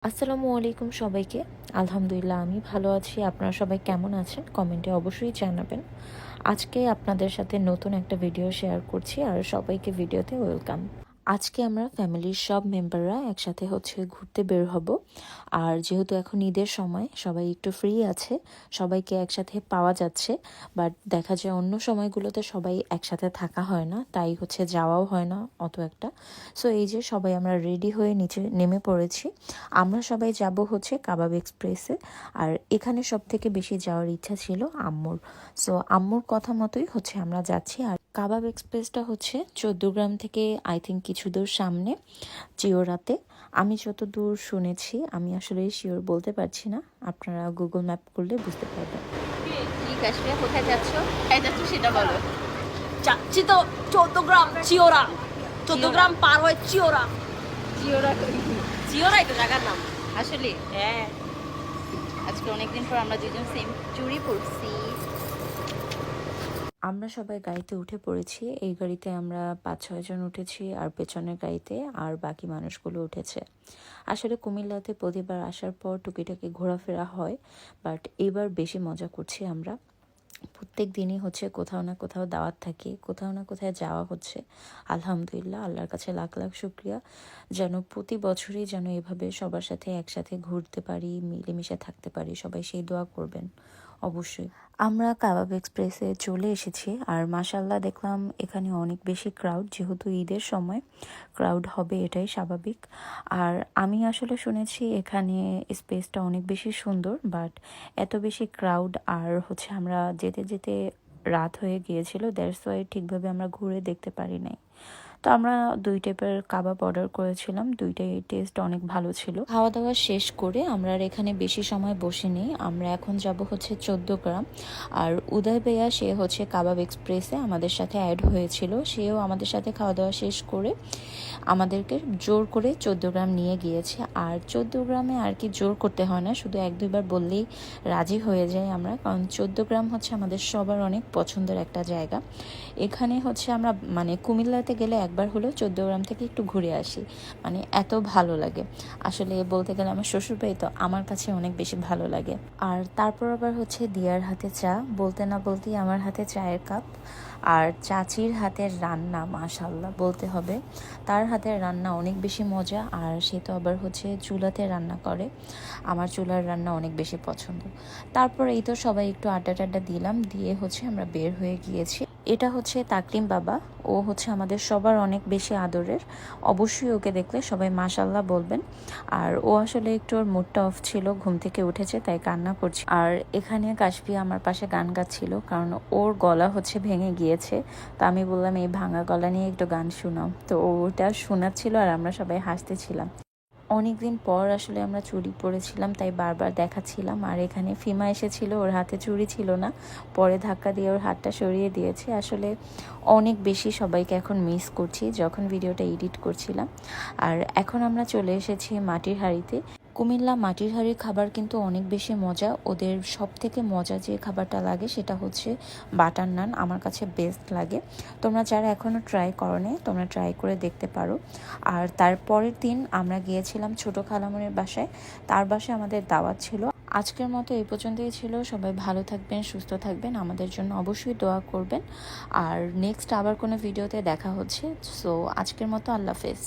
আসসালামু আলাইকুম সবাইকে। আলহামদুলিল্লাহ আমি ভালো আছি। আপনারা সবাই কেমন আছেন কমেন্টে অবশ্যই জানাবেন। আজকে আপনাদের সাথে নতুন একটা ভিডিও শেয়ার করছি আর সবাইকে ভিডিওতে ওয়েলকাম। আজকে আমরা ফ্যামিলির সব মেম্বাররা একসাথে ঘুরতে বের হব। আর যেহেতু এখন ঈদের সময় সবাই একটু ফ্রি আছে, সবাইকে একসাথে পাওয়া যাচ্ছে। বাট দেখা যায় অন্য সময়গুলোতে সবাই একসাথে থাকা হয় না, তাই যাওয়াও হয় না অত একটা। সো এই যে সবাই আমরা রেডি হয়ে নিচে নেমে পড়েছি। আমরা সবাই যাব কাবাব এক্সপ্রেসে। আর এখানে সব থেকে বেশি যাওয়ার ইচ্ছা ছিল আম্মুর। সো আম্মুর কথা মতোই আমরা যাচ্ছি। আর কাবাব এক্সপ্রেসটা 14 গ্রাম থেকে আই থিঙ্ক কিছু দূর সামনে চিওরাতে। আমি যতদূর শুনেছি, আমি আসলে শিওর বলতে পারছি না, আপনারা গুগল ম্যাপ করলে বুঝতে পারবেন। ঠিক আছে, কোথায় যাচ্ছ? কোথায় যাচ্ছ সেটা বলো। যাচ্ছি তো 14 গ্রাম চিওরা। 14 গ্রাম পার হয় চিওরা। চিওরাই তো জায়গার নাম আসলে। হ্যাঁ, আজকে অনেকদিন পর আমরা দুজন সেম চুড়ি পরছি। আমরা সবাই গাড়িতে উঠে পড়েছি। এই গাড়িতে আমরা 5-6 জন উঠেছি, আর পেছনের গাড়িতে আর বাকি মানুষগুলো উঠেছে। আসলে কুমিল্লাতে প্রতিবার আসার পর টুকিটাকি ঘোরাফেরা হয়, বাট এবার বেশি মজা করছি আমরা। প্রত্যেক দিনই কোথাও না কোথাও দাওয়াত থাকে, কোথাও না কোথায় যাওয়া হচ্ছে। আলহামদুলিল্লাহ, আল্লাহর কাছে লাখ লাখ শুক্রিয়া যেন প্রতি বছরই যেন এভাবে সবার সাথে একসাথে ঘুরতে পারি, মিলেমিশে থাকতে পারি। সবাই সেই দোয়া করবেন অবশ্যই। আমরা কাবাব এক্সপ্রেসে চলে এসেছি, আর মাশাল্লাহ দেখলাম এখানে অনেক বেশি ক্রাউড। যেহেতু ঈদের সময় ক্রাউড হবে, এটাই স্বাভাবিক। আর আমি আসলে শুনেছি এখানে স্পেসটা অনেক বেশি সুন্দর, বাট এত বেশি ক্রাউড আর আমরা যেতে যেতে রাত হয়ে গিয়েছিল, দ্যাটস ওয়াই ঠিকভাবে আমরা ঘুরে দেখতে পারি নাই। তো আমরা 2 টাইপের কাবাব অর্ডার করেছিলাম, দুইটাই টেস্ট অনেক ভালো ছিল। খাওয়া দাওয়া শেষ করে আমরা আর এখানে বেশি সময় বসিনি। আমরা এখন যাব 14 গ্রাম। আর উদয় ভাইয়া সে কাবাব এক্সপ্রেসে আমাদের সাথে অ্যাড হয়েছিল, সেও আমাদের সাথে খাওয়া দাওয়া শেষ করে আমাদেরকে জোর করে 14 গ্রাম নিয়ে গিয়েছে। আর 14 গ্রামে আর কি জোর করতে হয় না, শুধু 1-2 বার বললেই রাজি হয়ে যাই আমরা, কারণ 14 গ্রাম আমাদের সবার অনেক পছন্দের একটা জায়গা। এখানে আমরা মানে কুমিল্লাতে গেলে একবার হলেও 14 গ্রাম থেকে একটু ঘুরে আসি, মানে এত ভালো লাগে। আসলে বলতে গেলে আমার শ্বশুরবাড়ি, তো আমার কাছে অনেক বেশি ভালো লাগে। আর তারপর আবার দিয়ার হাতে চা, বলতে না বলতেই আমার হাতে চায়ের কাপ। আর চাচির হাতের রান্না মাশাল্লাহ বলতে হবে, তার হাতের রান্না অনেক বেশি মজা। আর সে তো আবার চুলাতে রান্না করে, আমার চুলার রান্না অনেক বেশি পছন্দ। তারপর এই তো সবাই একটু আড্ডা টাড্ডা দিলাম, দিয়ে আমরা বের হয়ে গিয়েছি। এটা তাকরিম বাবা, ও আমাদের সবার অনেক বেশি আদরের। অবশ্যই ওকে দেখলে সবাই মাশাল্লাহ বলবেন। আর ও আসলে একটু ওর মুডটা অফ ছিল, ঘুম থেকে উঠেছে তাই কান্না করছে। আর এখানে কাশফি আমার পাশে গান গাচ্ছিল, কারণ ওর গলা ভেঙে গিয়েছে। তো আমি বললাম এই ভাঙা গলা নিয়ে একটু গান শোনাও, তো ওটা শোনাচ্ছিল আর আমরা সবাই হাসতেছিলাম। অনেকদিন পর আসলে আমরা চুড়ি পরেছিলাম, তাই বারবার দেখাচ্ছিলাম। আর এখানে ফিমা এসেছিল, ওর হাতে চুড়ি ছিল না, পরে ধাক্কা দিয়ে ওর হাতটা সরিয়ে দিয়েছে। আসলে অনেক বেশি সবাইকে এখন মিস করছি যখন ভিডিওটা এডিট করছিলাম। আর এখন আমরা চলে এসেছি মাটির হাঁড়িতে। কুমিল্লা মাটির হাঁড়ির খাবার কিন্তু অনেক বেশি মজা। ওদের সব থেকে মজা যে খাবারটা লাগে সেটা বাটার নান, আমার কাছে বেস্ট লাগে। তোমরা যারা এখনও ট্রাই করোনি, তোমরা ট্রাই করে দেখতে পারো। আর তারপরের দিন আমরা গিয়েছিলাম ছোটো খালামণির বাসায়, তার বাসায় আমাদের দাওয়াত ছিল। আজকের মতো এই পর্যন্তই ছিল। সবাই ভালো থাকবেন, সুস্থ থাকবেন, আমাদের জন্য অবশ্যই দোয়া করবেন। আর নেক্সট আবার কোনো ভিডিওতে দেখা হচ্ছে। সো আজকের মতো আল্লাহ হাফেজ।